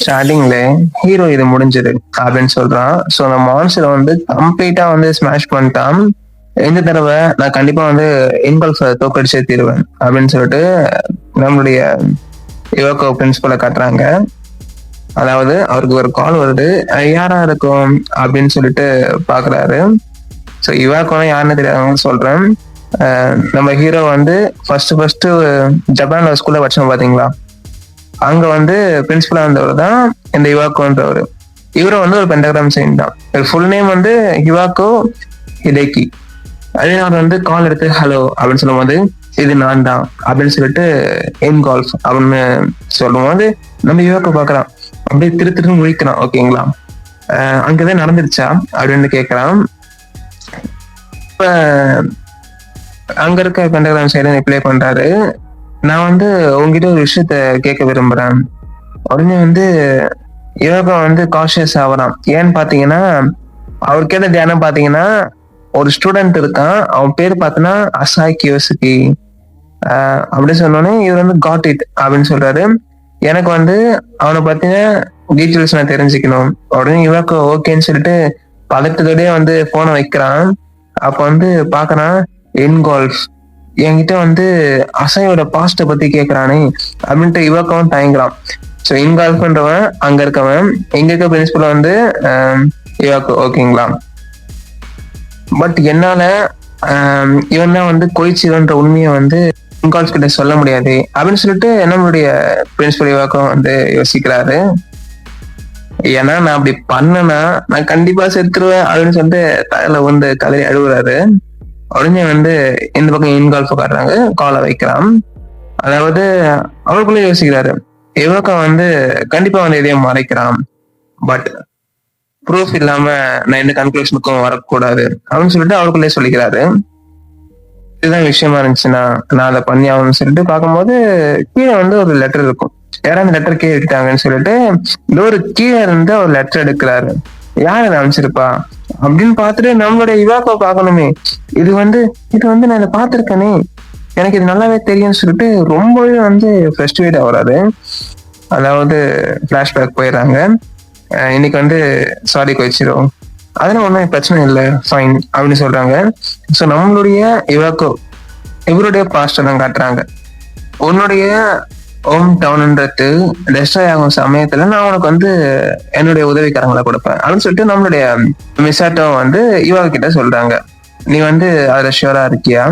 ஸ்டார்டிங்ல ஹீரோ இது முடிஞ்சது அப்படின்னு சொல்றான். ஸோ அந்த மான்ஸ்டரை வந்து கம்ப்ளீட்டா வந்து ஸ்மாஷ் பண்ணிட்டான். இந்த தடவை நான் கண்டிப்பா வந்து இம்பல்ஸை தோக்கடிச்சே தீருவேன் அப்படின்னு சொல்லிட்டு நம்மளுடைய யுவக்கோ பிரின்சிபலை காட்டுறாங்க. அதாவது அவருக்கு ஒரு கால் வருது, யாரா இருக்கும் அப்படின்னு சொல்லிட்டு பாக்குறாரு. ஸோ இவாக்கோனா யாருன்னு தெரியாதவங்க சொல்றேன். நம்ம ஹீரோ வந்து ஃபர்ஸ்ட் ஜப்பான்ல ஸ்கூல்ல படிச்சோம் பாத்தீங்களா, அங்க வந்து பிரின்சிபலா இருந்தவர் தான் இந்த இவாக்கோன்றவர். இவரும் வந்து ஒரு பென்டகிராம் சைன் தான். ஃபுல் நேம் வந்து இவாக்கோ ஹிடேக்கி. அதே அவர் வந்து கால் எடுத்து ஹலோ அப்படின்னு சொல்லும் போது இது நான் தான் அப்படின்னு சொல்லிட்டு எம் கால்ஃப் அப்படின்னு சொல்லும் போது நம்ம இவாக்கோ பாக்குறான், அப்படியே திரு முழிக்கிறான். ஓகேங்களா, அங்கதான் நடந்துருச்சா அப்படின்னு கேட்கறான். இப்ப அங்க இருக்க பென்டகிராம் சைடு ரிப்ளை பண்றாரு, நான் வந்து உங்ககிட்ட ஒரு விஷயத்த கேட்க விரும்புறேன். உடனே வந்து இவங்க வந்து கான்சியஸ் ஆகுறான். ஏன்னு பாத்தீங்கன்னா அவர் கேட்ட தியானம் பாத்தீங்கன்னா ஒரு ஸ்டூடெண்ட் இருக்கான், அவன் பேர் பார்த்தீங்கன்னா அசாய் கியோசுகி. அப்படி சொன்னோடனே இவர் வந்து காட் இட் அப்படின்னு சொல்றாரு. எனக்கு வந்து அவனை பத்தின டீட்டெயில்ஸ் நான் தெரிஞ்சுக்கணும். உடனே இவக்கு ஓகேன்னு சொல்லிட்டு பதட்டத்தோடய வந்து போனை வைக்கிறான். அப்ப வந்து பாக்குறான் இன்கால்ஃப் என்கிட்ட வந்து அசையோட பாஸ்ட பத்தி கேட்கறானே அப்படின்ட்டு இவக்கவும் தயங்குறான். ஸோ இன்கால்ஃப்ன்றவன் அங்க இருக்கவன், எங்க இருக்க பிரின்சிபல் வந்து இவாக்கு. ஓகேங்களா, பட் என்னால இவன் தான் வந்து கொய்ச்சிவன்ற உண்மையை வந்து இன்கால்ஃப் கிட்ட சொல்ல முடியாது அப்படின்னு சொல்லிட்டு நம்மளுடைய பிரின்சிபல் இவாக்கும் வந்து யோசிக்கிறாரு. ஏன்னா நான் அப்படி பண்ணனா நான் கண்டிப்பா செத்துருவேன் அப்படின்னு சொல்லிட்டு தலையில வந்து கதறி அழுகுறாரு. உடனே வந்து இந்த பக்கம் இன்கால்ஃப் காட்டுறாங்க, காலை வைக்கிறான். அதாவது அவருக்குள்ளே யோசிக்கிறாரு, இவக்கம் வந்து கண்டிப்பா வந்து இதையும் மறைக்கிறான், பட் ப்ரூஃப் இல்லாம நான் எந்த கன்க்ளூஷனுக்கும் வரக்கூடாது அப்படின்னு சொல்லிட்டு அவருக்குள்ளே சொல்லிக்கிறாரு. இதுதான் விஷயமா இருந்துச்சுன்னா நான் அதை பண்ணி ஆகணும்னு சொல்லிட்டு பார்க்கும்போது கீழே வந்து ஒரு லெட்டர் இருக்கும். யாரும் அந்த லெட்டர் கீழே எடுத்தாங்கன்னு சொல்லிட்டு ஒரு கீழே இருந்து ஒரு லெட்டர் எடுக்கிறாரு. யார் அதை அமைச்சிருப்பா அப்படின்னு பார்த்துட்டு நம்மளுடைய இவாக்கோ பார்க்கணுமே, இது வந்து நான் இதை பார்த்திருக்கேனே, எனக்கு இது நல்லாவே தெரியும்னு சொல்லிட்டு ரொம்பவே வந்து ஃப்ரஸ்ட்ரேட் ஆகுறாரு. அதாவது பிளாஷ்பேக் போயிடுறாங்க. இன்னைக்கு வந்து சாரி கொய்ச்சிரும், அதெல்லாம் ஒன்றும் பிரச்சனை இல்லை, ஃபைன் அப்படின்னு சொல்றாங்க. ஸோ நம்மளுடைய இவாக்கோ இவருடைய பாஸ்டர் தான் காட்டுறாங்க. உன்னுடைய ஹோம் டவுன்ன்றது டெஸ்ட்ராய் ஆகும் சமயத்துல நான் உனக்கு வந்து என்னுடைய உதவிக்காரங்களை கொடுப்பேன் அப்படின்னு சொல்லிட்டு நம்மளுடைய மிசாட்டோ வந்து இவா கிட்ட சொல்றாங்க. நீ வந்து அதுல ஷியூரா இருக்கியா?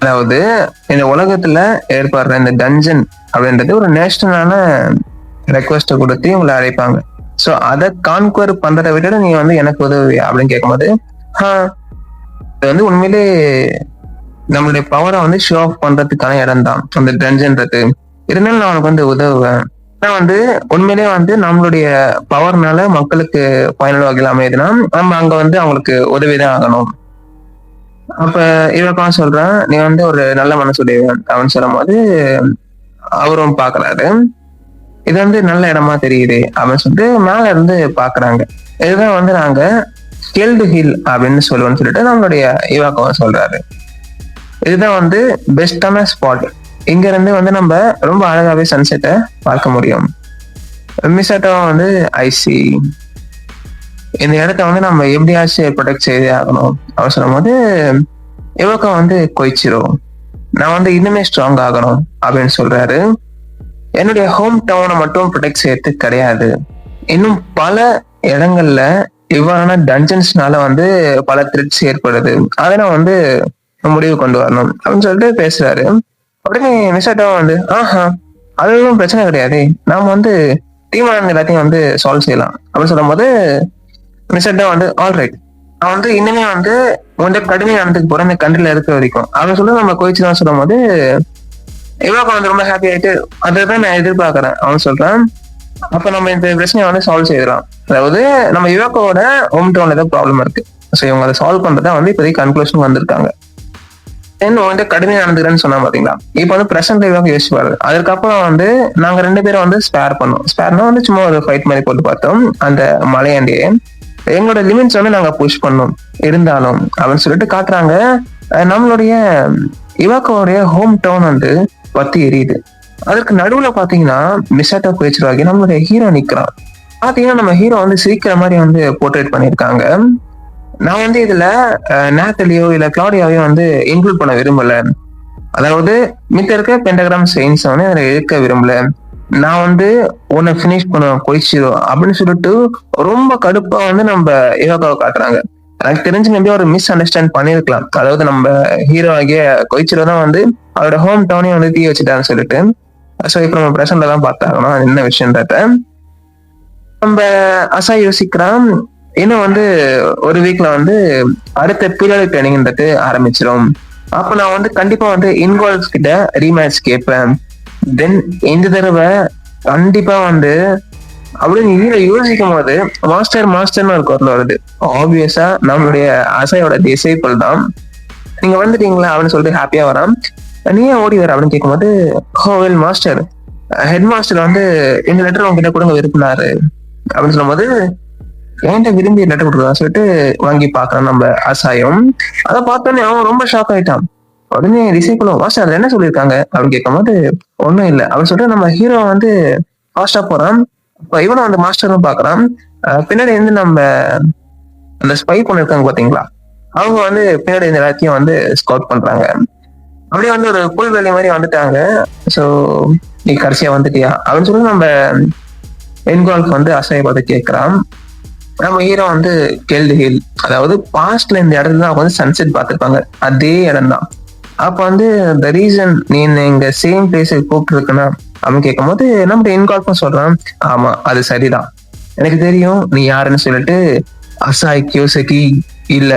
அதாவது இந்த உலகத்துல ஏற்படுற இந்த டஞ்சன் அப்படின்றது ஒரு நேஷனலான ரெக்வஸ்ட கொடுத்து இவங்களை அழைப்பாங்க. ஸோ அதை கான்குவர் பண்றதை விட நீ வந்து எனக்கு உதவி அப்படின்னு கேட்கும்போது இது வந்து உண்மையிலே நம்மளுடைய பவரை வந்து ஷோ ஆஃப் பண்றதுக்கான இடம் தான் அந்த டஞ்சன்றது. இருந்தாலும் நான் உனக்கு வந்து உதவுவேன். ஆனா வந்து உண்மையிலே வந்து நம்மளுடைய பவர்னால மக்களுக்கு பயனுள்ள வகையில் அமையுதுன்னா நம்ம அங்க வந்து அவங்களுக்கு உதவிதான் ஆகணும். அப்ப இவக்கான் சொல்றேன், நீ வந்து ஒரு நல்ல மனசுடையவன் அவன் சொல்லும் போது அவரும் பாக்குறாரு, இது வந்து நல்ல இடமா தெரியுது அப்படின்னு சொல்லிட்டு மேல இருந்து பாக்குறாங்க. இதுதான் வந்து நாங்க ஸ்கெல்டு ஹில் அப்படின்னு சொல்லுவோம்னு சொல்லிட்டு நம்மளுடைய இவாக்கோவை சொல்றாரு. இதுதான் வந்து பெஸ்டான ஸ்பாட், இங்க இருந்து வந்து நம்ம ரொம்ப அழகாவே சன்செட்டை பார்க்க முடியும். மிசாட்டோ வந்து ஐசி இந்த இடத்த வந்து நம்ம எப்படியாச்சும் ப்ரொடெக்ட் செய்தே ஆகணும் அப்படின்னு சொல்லும் போது இவக்கோ வந்து கொய்ச்சிரும், நான் வந்து இன்னுமே ஸ்ட்ராங் ஆகணும் அப்படின்னு சொல்றாரு. என்னுடைய ஹோம் டவுனை மட்டும் ப்ரொடெக்ட் செய்யறதுக்கு கிடையாது, இன்னும் பல இடங்கள்ல இவ்வாறான டஞ்சன்ஸ்னால வந்து பல த்ரெட்ஸ் ஏற்படுது, அதை நான் வந்து முடிவு கொண்டு வரணும் அப்படின்னு சொல்லிட்டு பேசுறாரு. உடனே மிசாட்டோ வந்து அதுவும் பிரச்சனை கிடையாது, நாம வந்து டீம் எல்லாத்தையும் வந்து சால்வ் செய்யலாம் அப்படின்னு சொல்லும் போது மிசாட்டோ வந்து ஆல்ரைட், நான் வந்து இன்னுமே வந்து உங்க கடுமையா நடந்துக்கு போறேன் இந்த கண்ட்ரில இருக்க வரைக்கும் அப்படின்னு சொல்லி நம்ம கோயிச்சு தான் சொல்லும் போது இவாக்கோ வந்து ரொம்ப ஹாப்பி ஆயிட்டு அதான் நான் எதிர்பார்க்கறேன் அவன் சொல்றான். அப்ப நம்ம இந்த பிரச்சனையை வந்து சால்வ் செய்யலாம். அதாவது நம்ம இவாக்கோட ஹோம் டவுன்ல ஏதோ ப்ராப்ளம் இருக்கு, ஸோ இவங்க அதை சால்வ் பண்றதா வந்து இப்போதைக்கு கன்க்ளூஷன் வந்திருக்காங்க. தென் வந்து கடுமையா நடந்துக்கிறேன்னு சொன்னா பாத்தீங்களா, இப்போ வந்து பிரசன்ட் இவாக்கோ யோசிப்பாரு. அதுக்கப்புறம் வந்து நாங்க 2 பேரும் வந்து ஸ்பேர் பண்ணோம். ஸ்பேர்னா வந்து சும்மா ஒரு ஃபைட் மாதிரி போட்டு பார்த்தோம் அந்த மலையாண்டியே. எங்களோட லிமிட்ஸ் வந்து நாங்க புஷ் பண்ணோம் இருந்தாலும் அப்படின்னு சொல்லிட்டு காட்டுறாங்க. நம்மளுடைய இவாக்கோடைய ஹோம் டவுன் வந்து பத்தி எரியுது. அதற்கு நடுவுல பாத்தீங்கன்னா மிசாட்டோ பேச்சுருவாக்கி நம்மளுடைய ஹீரோ நிக்கிறான். பாத்தீங்கன்னா நம்ம ஹீரோ வந்து சிரிக்கிற மாதிரி வந்து போர்ட்ரேட் பண்ணியிருக்காங்க. நான் வந்து இதுல நேத்தலியோ இல்ல கிளாடியாவையோ வந்து இன்க்ளூட் பண்ண விரும்பல. அதாவது மித்த இருக்க பென்டகிராம் செயின்ஸ் வந்து அதுல இருக்க விரும்பல. நான் வந்து உன்னை ஃபினிஷ் பண்ணுவேன் கொய்ச்சிரோ அப்படின்னு சொல்லிட்டு ரொம்ப கடுப்பா வந்து நம்ம இவாக்காவை காட்டுறாங்க. எனக்கு தெரிஞ்சு மேபி ஒரு மிஸ் அண்டர்ஸ்டாண்ட் பண்ணிருக்கலாம். அதாவது நம்ம ஹீரோ ஆகிய கொய்ச்சிரோ தான் வந்து அவரோட ஹோம் டவுனையும் வந்து தீ வச்சுட்டான்னு சொல்லிட்டு. சோ இப்ப நம்ம பிரசன்ட்ல தான் பார்த்தாகணும் அது என்ன விஷயன்றத. நம்ம அசா யோசிக்கிறான், இன்னும் வந்து ஒரு வீக்ல வந்து அடுத்த பீரியட் ட்ரைனிங்ன்றது ஆரம்பிச்சிடும். அப்ப நான் வந்து கண்டிப்பா வந்து இன்வால்வ்ஸ் கிட்ட ரீமேட்ச் கேட்பேன். தென் இந்த தடவை கண்டிப்பா வந்து அப்படின்னு ஹீரோ யோசிக்கும் போது மாஸ்டர் மாஸ்டர்னு ஒரு குரல் வருது. ஆப்வியஸா நம்மளுடைய அசையோட டிசைபிள் தான். நீங்க வந்துட்டீங்களா அப்படின்னு சொல்லிட்டு ஹாப்பியா வரான். நீ ஏன் ஓடி வர அப்படின்னு கேட்கும்போது, ஹோவெல் மாஸ்டர், ஹெட் மாஸ்டர் வந்து இந்த லெட்டர் உங்ககிட்ட கொடுங்க விரும்பினாரு அப்படின்னு சொல்லும்போது, என்கிட்ட விரும்பி லெட்டர் கொடுக்குறா சொல்லிட்டு வாங்கி பாக்குறான் நம்ம அசாயம். அதை பார்த்தோன்னே அவன் ரொம்ப ஷாக் ஆயிட்டான். உடனே டிசைபிளும் மாஸ்டர் அதுல என்ன சொல்லியிருக்காங்க அப்படின்னு கேட்கும்போது, ஒண்ணும் இல்லை அப்படின்னு சொல்லிட்டு நம்ம ஹீரோ வந்து ஃபாஸ்டா போறான். இப்ப இவனும் அந்த மாஸ்டரும் பாக்குறான். பின்னாடி வந்து நம்ம அந்த ஸ்பை பண்ணிருக்காங்க பாத்தீங்களா, அவங்க வந்து பின்னாடி இந்த எல்லாத்தையும் வந்து ஸ்கவுட் பண்றாங்க. அப்படியே வந்து ஒரு புல்வெளி மாதிரி வந்துட்டாங்க. சோ நீ கடைசியா வந்துட்டியா அப்படின்னு சொல்லி நம்ம என்கால்ஃப் வந்து அசைய பார்த்து கேட்கிறான். நம்ம ஹீரோ வந்து கெல்டு ஹில், அதாவது பாஸ்ட்ல இந்த இடத்துல தான் வந்து சன்செட் பார்த்துருப்பாங்க, அதே இடம் தான். அப்ப வந்து த ரீசன் நீ இங்க சேம் பிளேஸுக்கு கூப்பிட்டு இருக்கனா அப்படின்னு கேட்கும் போது நம்ம என்கால்ஃபும் சொல்றான், ஆமா அது சரிதான், எனக்கு தெரியும் நீ யாருன்னு சொல்லிட்டு. அசாய் கியோசகி இல்ல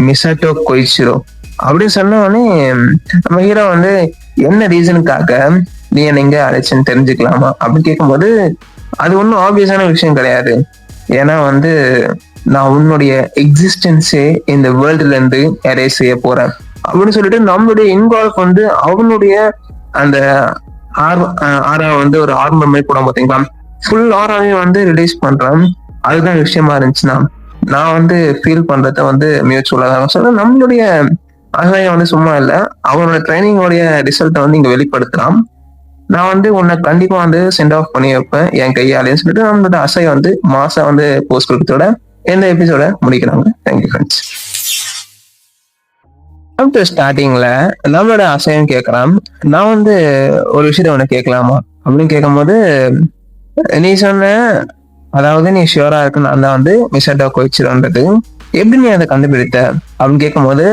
மிசாட்டோ கொய்ச்சிரோ அப்படின்னு சொன்ன உடனே நம்ம ஹீரோ வந்து என்ன ரீசனுக்காக நீ என்ன இங்க அழைச்சுன்னு தெரிஞ்சுக்கலாமா அப்படின்னு கேட்கும்போது, அது ஒன்றும் ஆப்வியஸான விஷயம் கிடையாது. ஏன்னா வந்து நான் உன்னுடைய எக்ஸிஸ்டன்ஸே இந்த வேர்ல்டுல இருந்து எரேஸ் செய்ய போறேன் அப்படின்னு சொல்லிட்டு நம்மளுடைய இன்வால்வ் வந்து அவனுடைய அந்த ஆரா வந்து ஒரு ஆர்மர் மாதிரி போட பாத்தீங்களா, ஃபுல் ஆராவே வந்து ரிலீஸ் பண்றான். அதுதான் விஷயமா இருந்துச்சுன்னா நான் வந்து ஃபீல் பண்றத வந்து மியூச்சுவலா தான் சொல்ல. நம்மளுடைய ஆதாயம் வந்து சும்மா இல்ல, அவனோட ட்ரைனிங்கோடைய ரிசல்ட்டை வந்து இங்க வெளிப்படுத்தலாம். நான் வந்து உன்னை கண்டிப்பா வந்து சென்ட் ஆஃப் பண்ணி வைப்பேன் என் கையாலேன்னு சொல்லிட்டு நம்மளோட அசை வந்து மாசா வந்து போஸ்ட் கொடுத்தோட எந்த எபிசோட முடிக்கிறாங்க. Thank you friends. ஸ்டார்டிங்ல நம்மளோட அசையும் கேட்கறான், நான் வந்து ஒரு விஷயத்த உன்னை கேட்கலாமா அப்படின்னு கேட்கும்போது, நீ சொன்ன அதாவது நீ ஷியூரா இருக்கு நான் தான் வந்து மிசாட்டோ கொய்ச்சிரோன்றது எப்படி நீ அதை கண்டுபிடித்த அப்படின்னு கேட்கும்போது,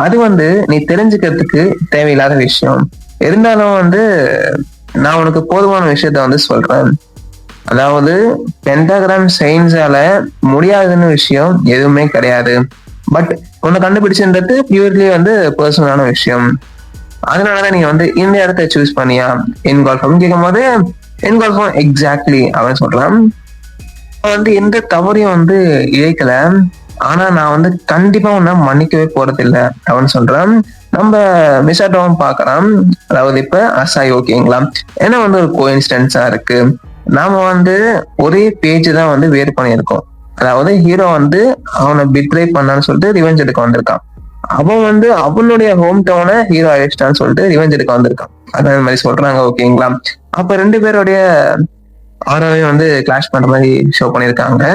அது வந்து நீ தெரிஞ்சுக்கிறதுக்கு தேவையில்லாத விஷயம். இருந்தாலும் வந்து நான் உனக்கு போதுமான விஷயத்த வந்து சொல்றேன். அதாவது பென்டாகிராம் சயின்ஸால முடியாதுன்னு விஷயம் எதுவுமே கிடையாது. பட் உன்னை கண்டுபிடிச்சுன்றது பியூர்லி வந்து பர்சனலான விஷயம். அதனாலதான் நீங்க வந்து இந்த இடத்த சூஸ் பண்ணியா இன்கால்ஃப் அப்படின்னு கேட்கும்போது, இன்கால்ஃபும் எக்ஸாக்ட்லி அவன் சொல்றான், வந்து எந்த தவறையும் வந்து இழைக்கல, ஆனா நான் வந்து கண்டிப்பா உன்னை மன்னிக்கவே போறது இல்லை அப்படின்னு சொல்றான். நம்ம மிசாட்டோவும் பாக்குறான். அதாவது இப்ப அசாய் ஓகேங்களா, ஏன்னா வந்து ஒரு கோஇன்சிடென்ஸா இருக்கு, நாம வந்து ஒரே பேஜ் தான் வந்து வேறு பண்ணியிருக்கோம். அதாவது ஹீரோ வந்து அவனை பிட்ரை பண்ணான்னு சொல்லிட்டு ரிவெஞ்ச் எடுக்க வந்திருக்கான். அவன் வந்து அவனுடைய ஹோம் டவுனை ஹீரோ அழிச்சிட்டான்னு சொல்லிட்டு ரிவெஞ்ச் எடுக்க வந்திருக்கான். அதே மாதிரி சொல்றாங்க ஓகேங்களா. அப்ப ரெண்டு பேருடைய ஆராவே வந்து கிளாஷ் பண்ற மாதிரி ஷோ பண்ணியிருக்காங்க.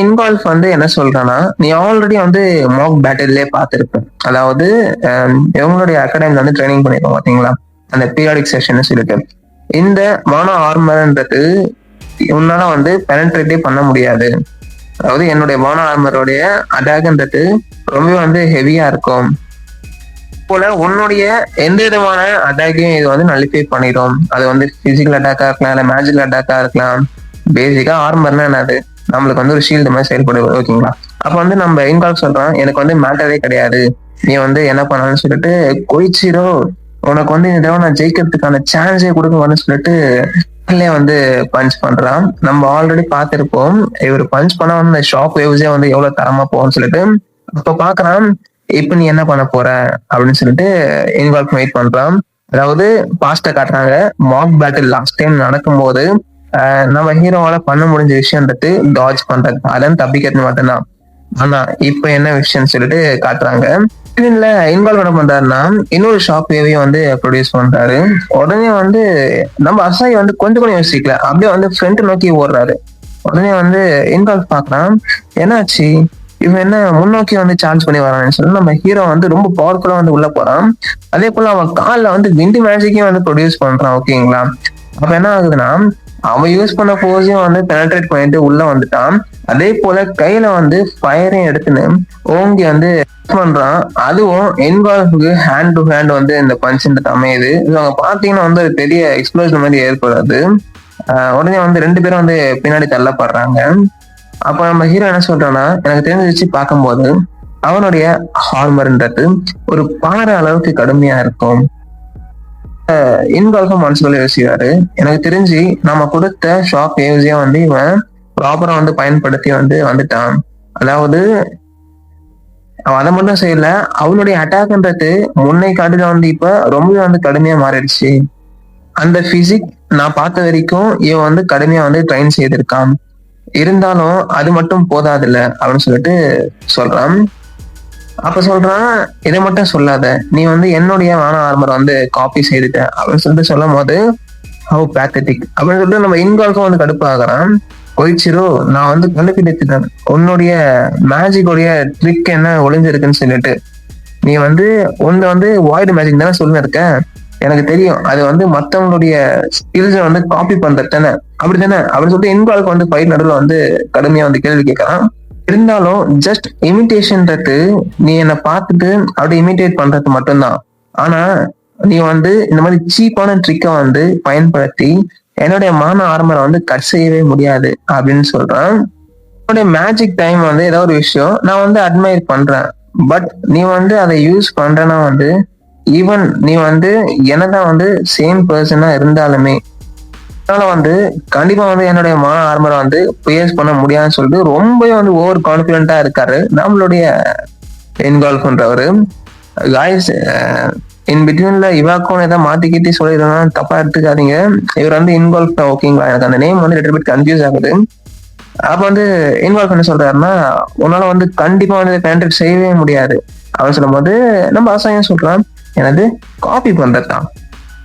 இன்வால்வ் வந்து என்ன சொல்றான்னா, நீ ஆல்ரெடி வந்து மாக் பேட்டில்லே பார்த்திருப்ப. அதாவது இவங்களுடைய அகாடமில வந்து ட்ரைனிங் பண்ணிருக்கோம் பாத்தீங்களா, அந்த பீரியாடிக் செஷன் சொல்லிட்டு. இந்த மானோ ஆர்மர்ன்றது உன்னால வந்து பெனட்ரேட்டே பண்ண முடியாது. அதாவது என்னுடைய மானோ ஆர்மருடைய அட்டாக்ன்றது ரொம்ப வந்து ஹெவியா இருக்கும். போல உன்னுடைய எந்த விதமான அட்டாக்கையும் இது வந்து நலிஃபை பண்ணிடும். அது வந்து பிசிக்கல் அட்டாக்கா இருக்கலாம், இல்ல மேஜிக்கல் அட்டாக்கா இருக்கலாம். பேசிக்கா ஆர்மர்னா என்னது, நம்மளுக்கு வந்து ஒரு ஷீல்டு மாதிரி செயல்படுது ஓகேங்களா. அப்ப வந்து நம்ம இன்கால்வ் சொல்றோம், எனக்கு வந்து மேட்டரே கிடையாது, நீ வந்து என்ன பண்ணாலும் சொல்லிட்டு கொய்ச்சிரோ உனக்கு வந்து இந்த தடவை நான் ஜெயிக்கிறதுக்கான சான்ஸே கொடுக்க சொல்லிட்டு வந்து பஞ்ச் பண்றான். நம்ம ஆல்ரெடி பார்த்திருப்போம், இவர் பஞ்ச் பண்ணா வந்து ஷாக் வேவ்ஸே வந்து எவ்வளவு தரமா போகும்னு சொல்லிட்டு. அப்ப பாக்குறான், இப்ப நீ என்ன பண்ண போற அப்படின்னு சொல்லிட்டு இன்வால்வ் வெயிட் பண்றான். அதாவது பாஸ்ட காட்டுறாங்க, மாக் பேட்டில் லாஸ்ட் டைம் நடக்கும்போது நம்ம ஹீரோவால பண்ண முடிஞ்ச விஷயம்ன்றது டாஜ் பண்றது, அதான் தப்பிக்கிறது மட்டும்தான். ஆனா இப்ப என்ன விஷயம்னு சொல்லிட்டு காட்டுறாங்க. இதுல இன்வால்வ் என்ன பண்றாருன்னா, இன்னொரு ஷாக் வேவையும் வந்து ப்ரொடியூஸ் பண்றாரு. உடனே வந்து நம்ம அசாய் வந்து கொஞ்சம் கூட யோசிக்கல, அப்படியே வந்து ஃப்ரண்ட் நோக்கி ஓடுறாரு. உடனே வந்து இன்வால்வ் பாக்குறான், என்னாச்சு இவன் என்ன முன்னோக்கி வந்து சார்ஜ் பண்ணி வரான்னு சொல்லி நம்ம ஹீரோ வந்து ரொம்ப பவர்ஃபுல்லா வந்து உள்ள போறான். அதே போல அவன் கால்ல வந்து விண்டு மேஜிக்கையும் வந்து ப்ரொடியூஸ் பண்றான். ஓகேங்களா? அப்ப என்ன ஆகுதுன்னா, அவன் யூஸ் பண்ண போர்ஸையும் வந்து பெனட்ரேட் பண்ணிட்டு உள்ள வந்துட்டான். அதே போல கையில வந்து ஃபயரையும் எடுத்துன்னு ஓங்கி வந்து பண்றான். அதுவும் இன்வால்வ்க்கு ஹேண்ட் டு ஹேண்ட் வந்து இந்த பஞ்ச் அமையுது. இவங்க பாத்தீங்கன்னா வந்து ஒரு பெரிய எக்ஸ்ப்ளோஷன் மாதிரி ஏற்படுது. உடனே வந்து 2 பேரும் வந்து பின்னாடி தள்ளப்படுறாங்க. அப்ப நம்ம ஹீரோ என்ன சொல்றான்னா, எனக்கு தெரிஞ்சு வச்சு பார்க்கும்போது அவனுடைய ஹார்மர்ன்றது ஒரு பாறை அளவுக்கு கடுமையா இருக்கும். இன்வால்வ் மனசுக்குள்ள யோசிக்கிறாரு. எனக்கு தெரிஞ்சு நம்ம கொடுத்த ஷாக் வேவ்ஸையும் வந்து இவன் ப்ராப்பரா வந்து பயன்படுத்தி வந்து வந்துட்டான். அதாவது அவன் அதை மட்டும் செய்யல, அவனுடைய அட்டாக்ன்றது முன்னை காட்டில வந்து இப்ப ரொம்பவே வந்து கடுமையா மாறிடுச்சு. அந்த பிசிக் நான் பார்த்த வரைக்கும் இவன் வந்து கடுமையா வந்து ட்ரெயின் செய்திருக்கான். இருந்தாலும் அது மட்டும் போதாதுல்ல அப்படின்னு சொல்லிட்டு சொல்றான். அப்ப சொல்றான், இதை மட்டும் சொல்லாத, நீ வந்து என்னுடைய வான ஆர்மரை வந்து காப்பி செய்துட்ட அப்படின்னு சொல்லிட்டு சொல்லும் போது ஹவு பேத்தட்டிக் அப்படின்னு சொல்லிட்டு நம்ம இன்வால்வும் வந்து கடுப்பாகிறான். போயிச்சிரோ, நான் வந்து கண்டுபிடித்துட்டேன் உன்னுடைய மேஜிக்கோடைய ட்ரிக் என்ன ஒளிஞ்சிருக்குன்னு சொல்லிட்டு. நீ வந்து உன்னை வந்து வாய்டு மேஜிக் தானே சொல்லின்னு இருக்க, எனக்கு தெரியும் அது வந்து மத்தவங்களுடைய ஸ்கில்ஸை வந்து காப்பி பண்றது தானே, அப்படித்தானே அப்படின்னு சொல்லிட்டு இன்வால்வ் வந்து ஃபைட் நடுவில் வந்து கடுமையா வந்து கேள்வி கேட்கறான். இருந்தாலும் ஜஸ்ட் இமிட்டேஷன்றது நீ என்னை பார்த்துட்டு அப்படி இமிட்டேட் பண்றது மட்டும்தான். ஆனா நீ வந்து இந்த மாதிரி சீப்பான ட்ரிக்கை வந்து பயன்படுத்தி என்னுடைய மான ஆர்மரை வந்து கட் செய்யவே முடியாது அப்படின்னு சொல்றான். என்னுடைய மேஜிக் டைம் வந்து ஏதோ ஒரு விஷயம் நான் வந்து அட்மையர் பண்றேன். பட் நீ வந்து அதை யூஸ் பண்றேன்னா வந்து ஈவன் நீ வந்து என்னதான் வந்து சேம் பர்சனா இருந்தாலுமே அதனால வந்து கண்டிப்பா வந்து என்னுடைய மான ஆர்மரை வந்து பியர்ஸ் பண்ண முடியாதுன்னு சொல்லிட்டு ரொம்பவே வந்து ஓவர் கான்பிடென்டா இருக்காரு நம்மளுடைய இன்வால்வ்ன்றவரு. காய்ஸ், இன் பிட்வீன்ல இவாக்கும் ஏதாவது மாத்திக்கிட்டு சொல்லிடுறேன், தப்பா எடுத்துக்காதீங்க. இவர் வந்து இன்வால்வ் ஓகேங்களா, எனக்கு அந்த நேம் வந்து லிட்டில் பிட் கன்ஃபியூஸ் ஆகுது. அப்ப வந்து இன்வால்வ் என்ன சொல்றாருன்னா, உன்னால வந்து கண்டிப்பா வந்து பெனட்ரேட் செய்யவே முடியாது அப்படின்னு சொல்லும் போது நம்ம அசாயம் சொல்றான், எனது காப்பி பண்றதுதான்,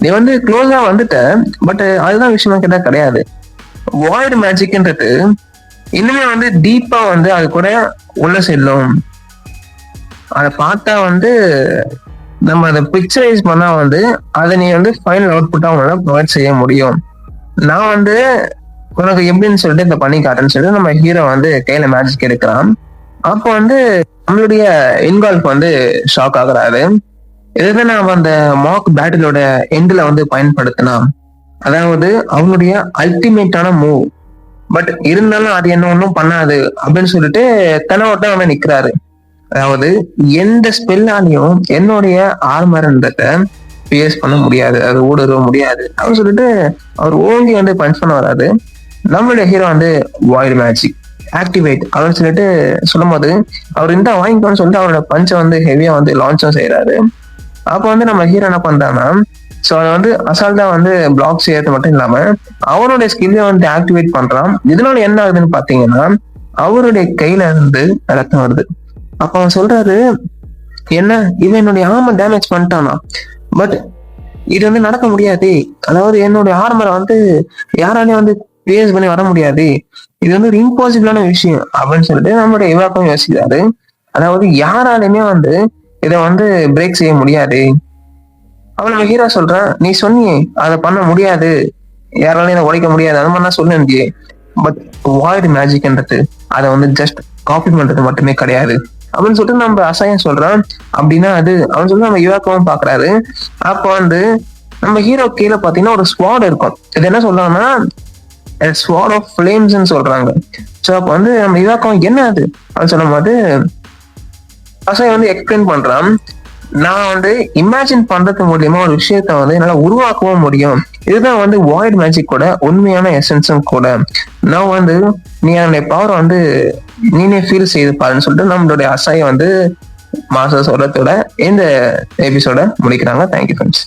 நீ வந்து க்ளோஸா வந்துட்ட, பட் அதுதான் விஷயமா கேட்டா கிடையாது. வாய்டு மேஜிக்ன்றது இன்னுமே வந்து டீப்பா வந்து அது கூட உள்ள செல்லும். அதை பார்த்தா வந்து நம்ம அதை பிக்சரைஸ் பண்ணா வந்து அதை நீ வந்து ஃபைனல் அவுட்புட்டா உன்னால ப்ரொவைட் செய்ய முடியும். நான் வந்து உனக்கு எப்படின்னு சொல்லிட்டு இந்த பண்ணி காட்டுன்னு சொல்லிட்டு நம்ம ஹீரோ வந்து கையில மேஜிக் எடுக்கிறான். அப்போ வந்து நம்மளுடைய இன்வால்வ் வந்து ஷாக் ஆகுறாரு. இதுதான் நாம அந்த மாக் பேட்டிலோட எண்ட்ல வந்து பயன்படுத்தினான். அதாவது அவனுடைய அல்டிமேட்டான மூவ். பட் இருந்தாலும் அது என்ன ஒன்றும் பண்ணாது அப்படின்னு சொல்லிட்டு தெனவட்டம் அவன் நிக்கிறாரு. அதாவது எந்த ஸ்பெல்லாலையும் என்னுடைய ஆர்மர்ன்றத பியர்ஸ் பண்ண முடியாது, அது ஊடுருவ முடியாது அப்படின்னு சொல்லிட்டு அவர் ஓங்கி வந்து பஞ்ச் பண்ண வராது. நம்மளுடைய ஹீரோ வந்து வாய்டு மேஜிக் ஆக்டிவேட் அப்படின்னு சொல்லிட்டு சொல்லும் போது அவர் இந்த வாங்கிக்கோன்னு சொல்லிட்டு அவரோட பஞ்சை வந்து ஹெவியா வந்து லான்ச்சும் செய்யறாரு. அப்ப வந்து நம்ம ஹீரோ என்ன பண்றான்னா, சோ அதை வந்து அசால்ட்டா வந்து பிளாக் செய்யறது மட்டும் இல்லாம அவருடைய ஸ்கில்லை வந்து ஆக்டிவேட் பண்றான். இதனால என்ன ஆகுதுன்னு பாத்தீங்கன்னா, அவருடைய கையில இருந்து ரத்தம் வருது. அப்ப அவன் சொல்றாரு, என்ன இவன் என்னுடைய ஆர்மர் டேமேஜ் பண்ணிட்டானா, பட் இது வந்து நடக்க முடியாது, அதாவது என்னுடைய ஆர்மரை வந்து யாராலையும் வந்து பேஸ் பண்ணி வர முடியாது, இது வந்து ஒரு இம்பாசிபிளான விஷயம் அப்படின்னு சொல்லிட்டு நம்மளுடைய இவாக்கும் யோசிக்கிறாரு. அதாவது யாராலையுமே வந்து இதை வந்து பிரேக் செய்ய முடியாது. அவன் நம்ம ஹீரோ சொல்றான், நீ சொன்னியே அதை பண்ண முடியாது, யாராலையும் இதை உடைக்க முடியாது, அது மாதிரி சொல்லிருந்தியே. பட் வாய்டு மேஜிக்ன்றது அதை வந்து ஜஸ்ட் காப்பி பண்றது மட்டுமே கிடையாது அப்படின்னு சொல்லிட்டு நம்ம அசாயம் சொல்றான். அப்படின்னா அது அவன் சொல்லி நம்ம யுவாக்கவும் பாக்குறாரு. அப்ப வந்து நம்ம ஹீரோ கீழே பாத்தீங்கன்னா ஒரு ஸ்குவாட் இருக்கும். இது என்ன சொல்றாங்கன்னா ஸ்குவாட் ஆஃப் ஃபிளேம்ஸ்ன்னு சொல்றாங்க. ஸோ அப்ப வந்து நம்ம யுவாக்கவும் என்ன அது அப்படின்னு சொல்லும் போது அசாயம் வந்து எக்ஸ்பிளைன் பண்றான், நான் வந்து இமேஜின் பண்றது மூலியமா ஒரு விஷயத்த வந்து என்னால உருவாக்கவும் முடியும். இதுதான் வந்து வாய்ட் மேஜிக்கோட உண்மையான எசன்ஸும் கூட. நான் வந்து நீ என்னுடைய பவர் வந்து நீனே ஃபீல் செய்து பாருன்னு சொல்லிட்டு நம்மளுடைய அசாயை வந்து மாச சொல்றதோட இந்த எபிசோட முடிக்கிறாங்க. Thank you friends.